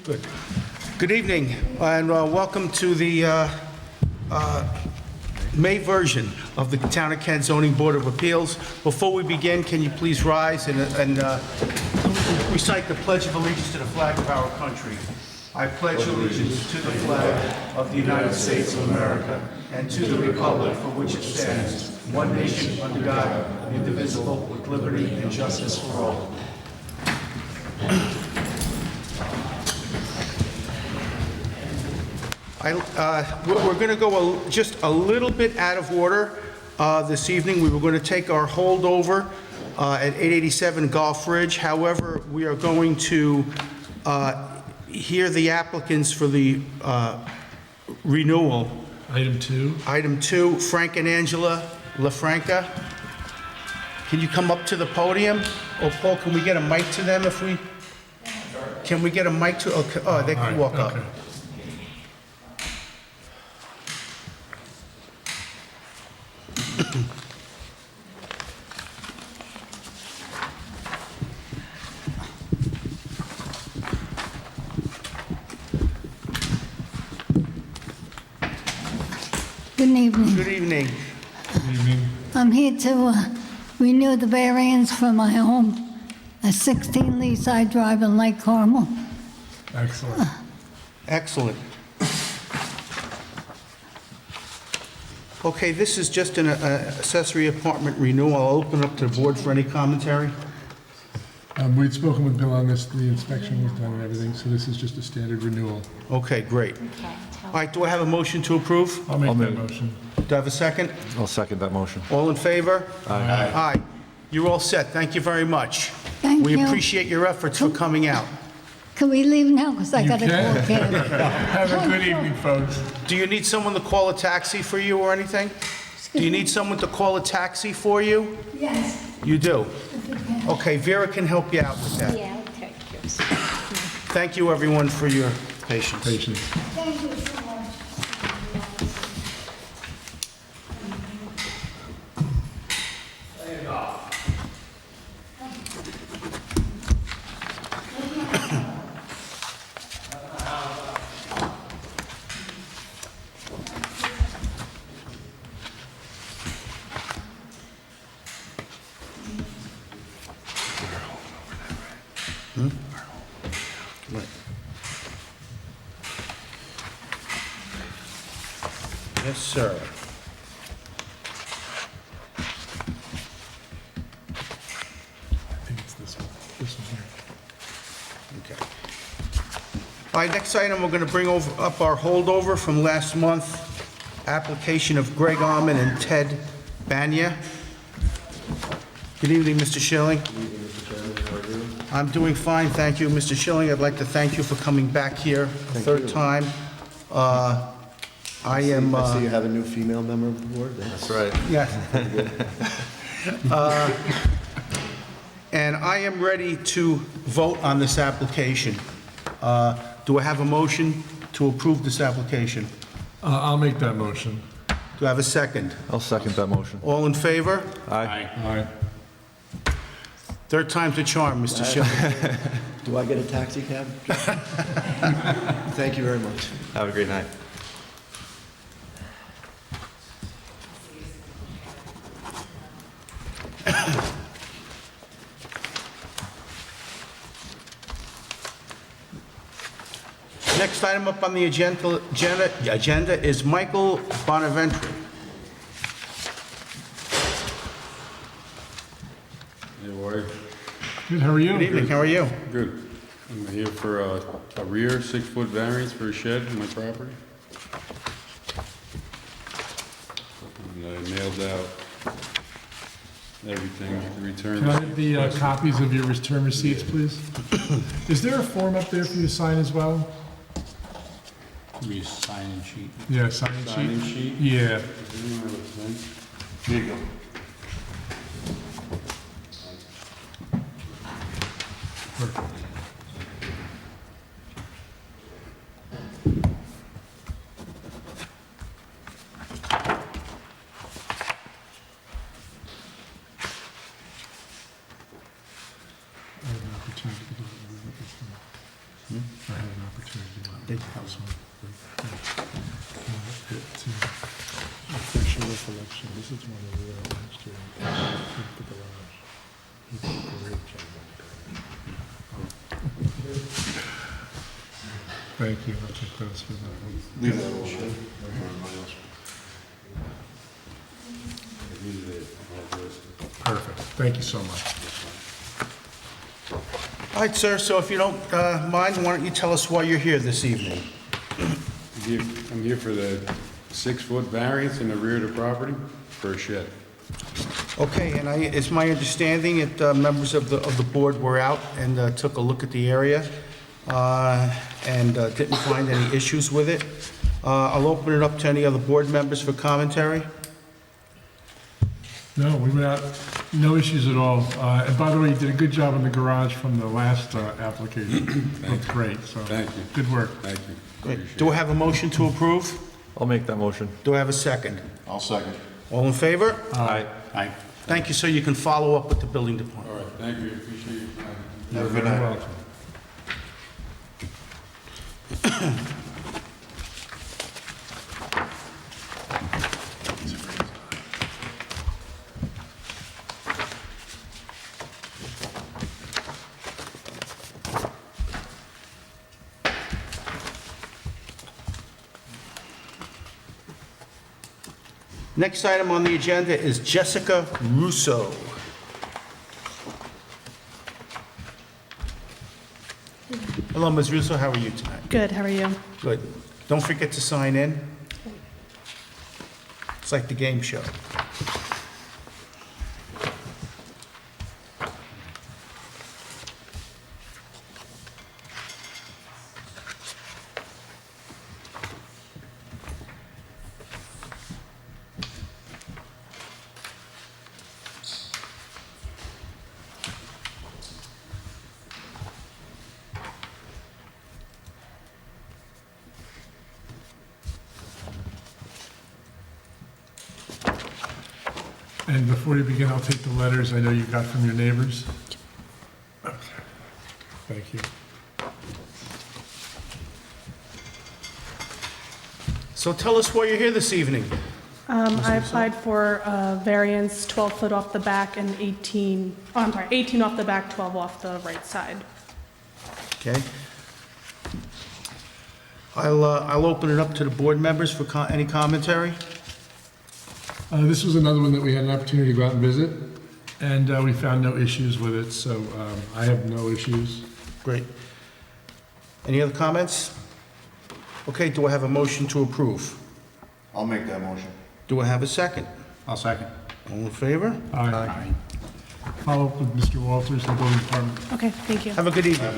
Good. Good evening, and welcome to the May version of the Town of Kent Zoning Board of Appeals. Before we begin, can you please rise and recite the Pledge of Allegiance to the flag of our country? I pledge allegiance to the flag of the United States of America and to the republic for which it stands, one nation under God, indivisible, with liberty and justice for all. We're going to go just a little bit out of order this evening. We were going to take our holdover at 887 Gulf Ridge. However, we are going to hear the applicants for the renewal. Item 2. Item 2, Frank and Angela LaFranca. Can you come up to the podium? Or Paul, can we get a mic to them if we... Can we get a mic to... Okay. Oh, they can walk up. Good evening. Good evening. Good evening. I'm here to renew the variance for my home, a 16 Leaside Drive in Lake Carmel. Excellent. Excellent. Okay, this is just an accessory apartment renewal. I'll open it up to the board for any commentary. We'd spoken with Bill on this, the inspection was done and everything, so this is just a standard renewal. Okay, great. All right, do I have a motion to approve? I'll make that motion. Do I have a second? I'll second that motion. All in favor? Aye. Aye. You're all set. Thank you very much. Thank We you. appreciate your efforts for coming out. Can we leave now? Because I You got to can. call cab. Have a good evening, folks. Do you need someone to call a taxi for you or anything? Do you need someone to call a taxi for you? Yes. You do? Okay, Vera can help you out with that. Yeah, I'll take yours. Thank you, everyone, for your patience. Patience. Thank you so much. Right. Yes, sir. I think it's this one. This one here. Okay. All right, next item, we're going to bring up our holdover from last month, application of Greg Alman and Ted Banya. Good evening, Mr. Schilling. Good evening, Mr. Chairman. How are you? I'm doing fine, thank you. Mr. Schilling, I'd like to thank you for coming back here a third time. I am... I see you have a new female member of the board. That's right. Yeah. And I am ready to vote on this application. Do I have a motion to approve this application? I'll make that motion. Do I have a second? I'll second that motion. All in favor? Aye. Aye. Third time's a charm, Mr. Schilling. Do I get a taxi cab? Thank you very much. Have a great night. Next item up on the agenda is Michael Bonaventri. Hey, Ward. Good, how are you? Good evening, how are you? Good. I'm here for a rear 6-foot variance for a shed on my property. And I mailed out everything, the returns. Can I have the copies of your return receipts, please? Is there a form up there for you to sign as well? Be a sign-in sheet. Yeah, sign-in sheet? Sign-in sheet? Yeah. Here you go. Perfect. I have an opportunity to go over this one. I had an opportunity to house one. Refresh your recollection, this is one of the last year. The garage. He did a great job on it. Thank you, I'll take those for that one. Leave that motion. Perfect, thank you so much. All right, sir, so if you don't mind, why don't you tell us why you're here this evening? I'm here for the 6-foot variance in the rear of the property for a shed. Okay, and it's my understanding that members of the board were out and took a look at the area and didn't find any issues with it. I'll open it up to any other board members for commentary. No, we went out, no issues at all. And by the way, you did a good job in the garage from the last application. Looked great, so. Thank you. Good work. Thank you. Great. Appreciate Do I it. have a motion to approve? I'll make that motion. Do I have a second? I'll second. All in favor? Aye. Aye. Thank you, sir. You can follow up with the building department. All right, thank you, appreciate your time. You're very welcome. Next item on the agenda is Jessica Russo. Hello, Ms. Russo. How are you tonight? Good, how are you? Good. Don't forget to sign in. It's like the game show. And before you begin, I'll take the letters I know you got from your neighbors. Okay, thank you. So tell us why you're here this evening. I applied for a variance 12 foot off the back and 18 off the back, 12 off the right side. Okay. I'll open it up to the board members for any commentary. This was another one that we had an opportunity to go out and visit, and we found no issues with it, so I have no issues. Great. Any other comments? Okay, do I have a motion to approve? I'll make that motion. Do I have a second? I'll second. All in favor? Aye. Follow up with Mr. Walters, the building department. Okay, thank you. Have a good evening.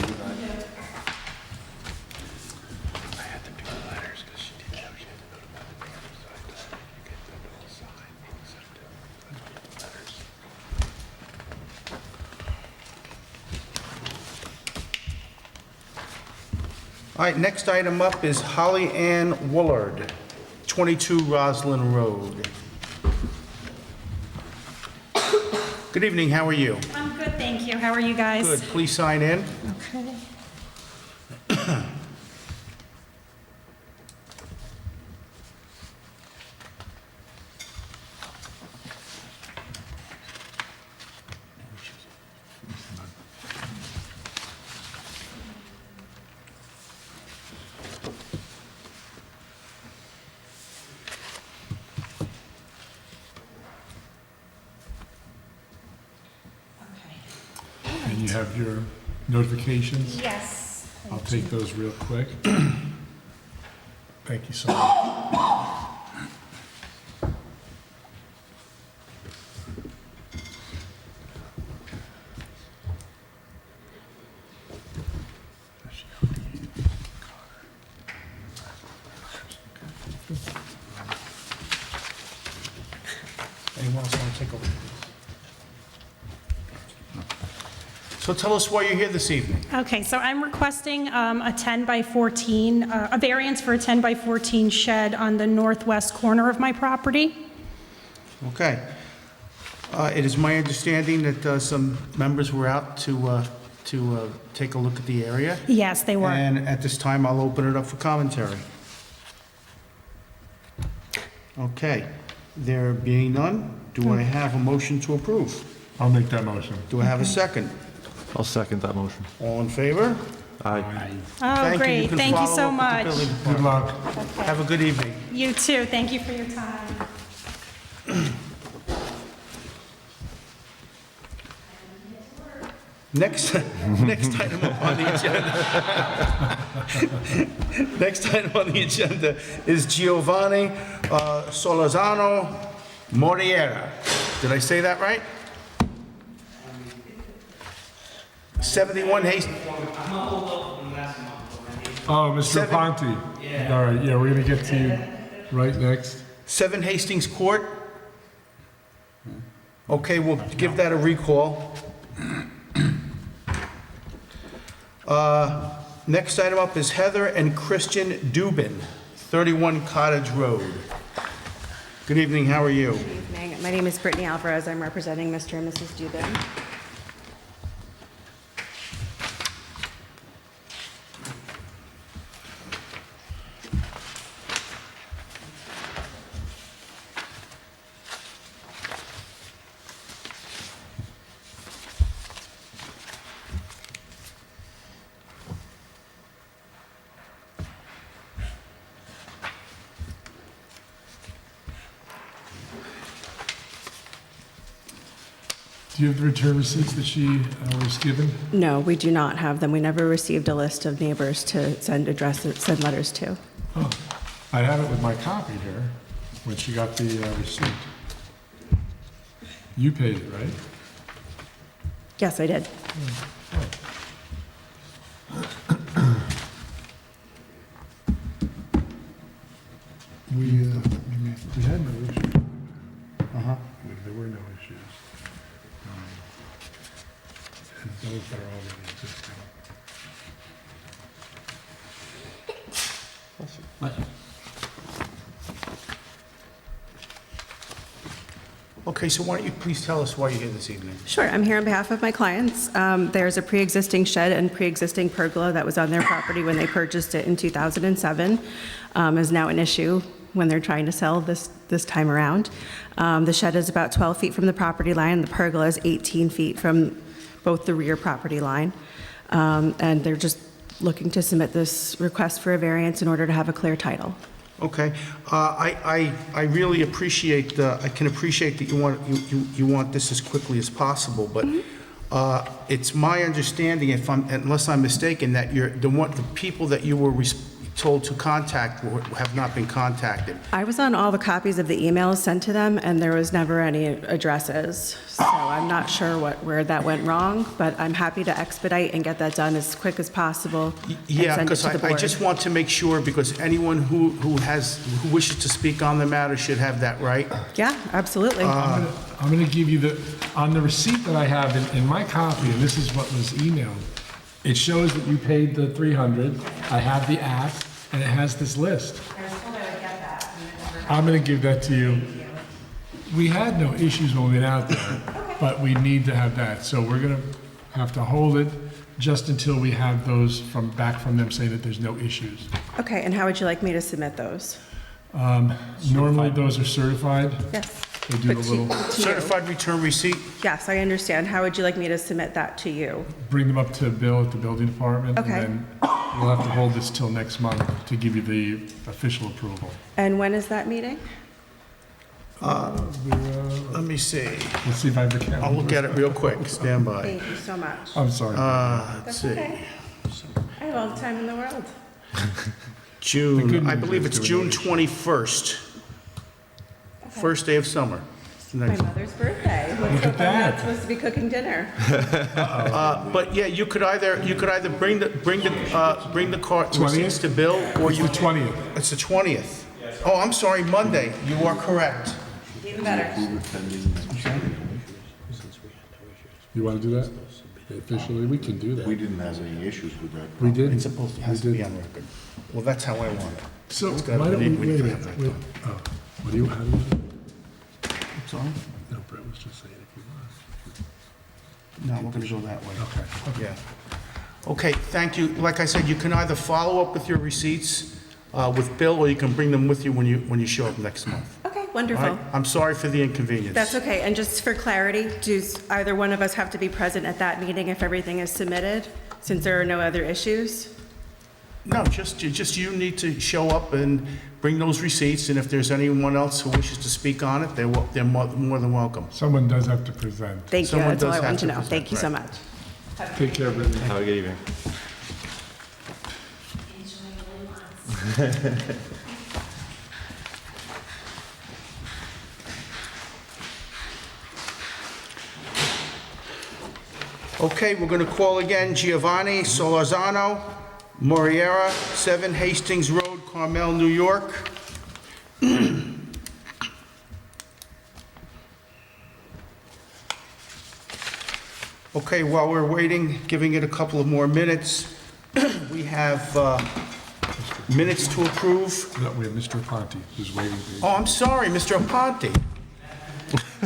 All right, next item up is Holly Ann Willard, 22 Roslyn Road. Good evening, how are you? I'm good, thank you. How are you guys? Good, please sign in. Okay. And you have your notifications. Yes. I'll take those real quick. Thank you so much. Anyone else want to take over? So tell us why you're here this evening. Okay, so I'm requesting a 10 by 14, a variance for a 10 by 14 shed on the northwest corner of my property. Okay. It is my understanding that some members were out to to take a look at the area. Yes, they were. And at this time, I'll open it up for commentary. Okay, there being none, do I have a motion to approve? I'll make that motion. Do I have a second? I'll second that motion. All in favor? Aye. Oh, Thank you. great. can Thank you follow so up with the much. building Good department. luck. Have a good evening. You too. Thank you for your time. Next item on the agenda. Next item on the agenda is Giovanni Solorzano Moriera. Did I say that right? 71 Hastings. Oh, Mr. Seven. Ponte. All right, yeah, we're gonna get to you right next. 7 Hastings Court. Okay, we'll give that a recall. Next item up is Heather and Christian Dubin, 31 Cottage Road. Good evening, how are you? Good evening. My name is Brittany Alvarez. I'm representing Mr. and Mrs. Dubin. Do you have the return receipts that she was given? No, we do not have them. We never received a list of neighbors to send letters to. Oh, I have it with my copy here, when she got the receipt. You paid it, right? Yes, I did. We had no issues. Uh-huh. There were no issues. And those that are already existing. Okay, so why don't you please tell us why you're here this evening? Sure, I'm here on behalf of my clients. There's a pre-existing shed and pre-existing pergola that was on their property when they purchased it in 2007, is now an issue when they're trying to sell this time around. The shed is about 12 feet from the property line. The pergola is 18 feet from both the rear property line. And they're just looking to submit this request for a variance in order to have a clear title. Okay, I really appreciate, I can appreciate that you want this as quickly as possible, but it's my understanding, unless I'm mistaken, that the people that you were told to contact have not been contacted. I was on all the copies of the emails sent to them, and there was never any addresses. So I'm not sure where that went wrong, but I'm happy to expedite and get that done as quick as possible and Yeah, send it because to the board. I just want to make sure, because anyone who wishes to speak on the matter should have that right. Yeah, absolutely. I'm going to give you on the receipt that I have in my copy, and this is what was emailed. It shows that you paid the $300. I have the app, and it has this list. I'm going to give that to you. We had no issues when we went out there, but we need to have that. So we're going to have to hold it just until we have those back from them saying that there's no issues. Okay, and how would you like me to submit those? Normally, those are certified. Yes. They do But the to- little, to you. Certified return receipt? Yes, I understand. How would you like me to submit that to you? bring them up to Bill at the building department. Okay. And then we'll have to hold this till next month to give you the official approval. And when is that meeting? Let me see. Let's see if I have the calendar. I'll look at it real quick. Stand by. Thank you so much. I'm sorry. Let's see. Okay. I have all the time in the world. June, good I news believe is it's there were June no issues. 21st. First day of summer. My mother's birthday. Let's Look at hope I'm that. not supposed to be cooking dinner. But yeah, you could either bring the card 20th? receipts to Bill, or It's you. the 20th. It's the 20th. Oh, I'm sorry, Monday. You are correct. Even better. You want to do that? Officially, we can do We that. didn't have any issues with that. We did. It's supposed to, has to be on record. Well, that's how I want it. So It's gotta why don't be- we, we wait a can minute. have that Wait. done. Oh, what do you, how do you? Sorry? No, Brett was just saying if you want. No, we're gonna go that way. Okay. Yeah. Okay, thank you. Like I said, you can either follow up with your receipts with Bill, or you can bring them with you when you show up next month. Okay, All wonderful. right? I'm sorry for the inconvenience. That's okay. And just for clarity, does either one of us have to be present at that meeting if everything is submitted, since there are no other issues? No, just you need to show up and bring those receipts, and if there's anyone else who wishes to speak on it, they're more than welcome. Someone does have to present. Thank you. Someone That's all does I have wanted to to know. present, Thank you so right. much. Take care, Brittany. Have a good evening. Okay, we're going to call again Giovanni Solorzano, Moriera, 7 Hastings Road, Carmel, New York. Okay, while we're waiting, giving it a couple of more minutes, we have minutes to approve. No, we have Mr. Ponte, who's waiting for you. Oh, I'm sorry, Mr. Aponte.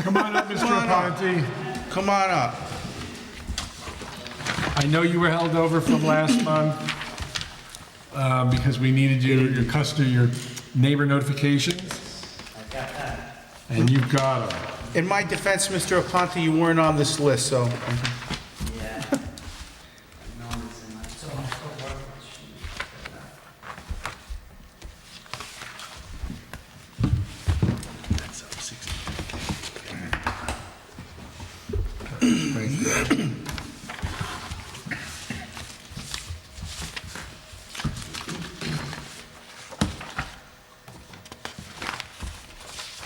Come on up, Mr. Come on up. Ponte. Come on up. I know you were held over from last month because we needed your neighbor notifications. I got that. And you've got them. In my defense, Mr. Aponte, you weren't on this list, so... Yeah. No, it's in my, so I'm still working with Thank you.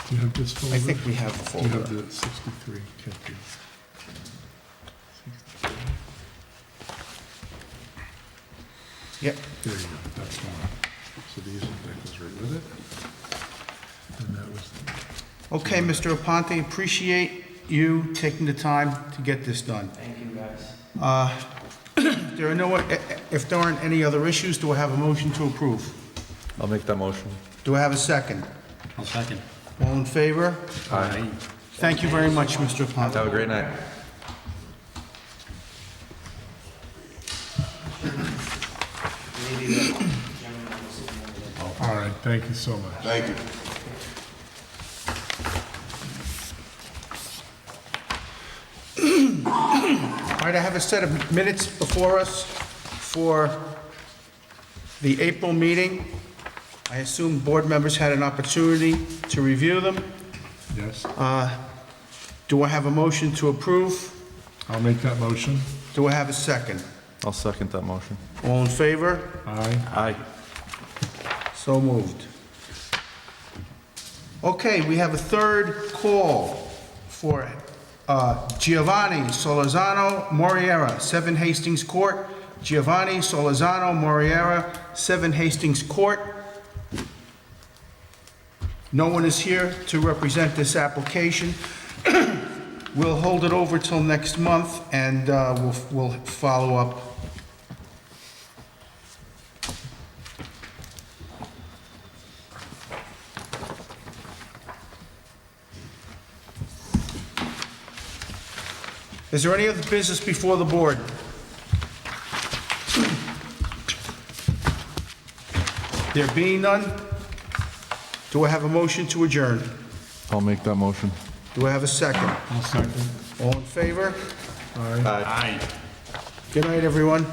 Do you have this folder? I think we have the Do you folder. have the 63? Can't you? 63. Yep. There you go, that's one. So these, that goes right with it. And that was, Okay, Mr. Aponte, appreciate you taking the time to get this done. Thank you, guys. If there aren't any other issues, do I have a motion to approve? I'll make that motion. Do I have a second? I'll second. All in favor? Aye. Thank you very much, Mr. Aponte. Have a great night. all right, thank you so much. Thank you. All right, I have a set of minutes before us for the April meeting. I assume board members had an opportunity to review them. Yes, Do I have a motion to approve? I'll make that motion. Do I have a second? I'll second that motion. All in favor? Aye. Aye. So moved. Okay, we have a third call for Giovanni Solorzano Moriera, 7 Hastings Court. Giovanni Solorzano Moriera, 7 Hastings Court. No one is here to represent this application. We'll hold it over till next month, and we'll follow up. Is there any other business before the board? There being none, do I have a motion to adjourn? I'll make that motion. Do I have a second? I'll second. All in favor? Aye. Aye. Good night, everyone.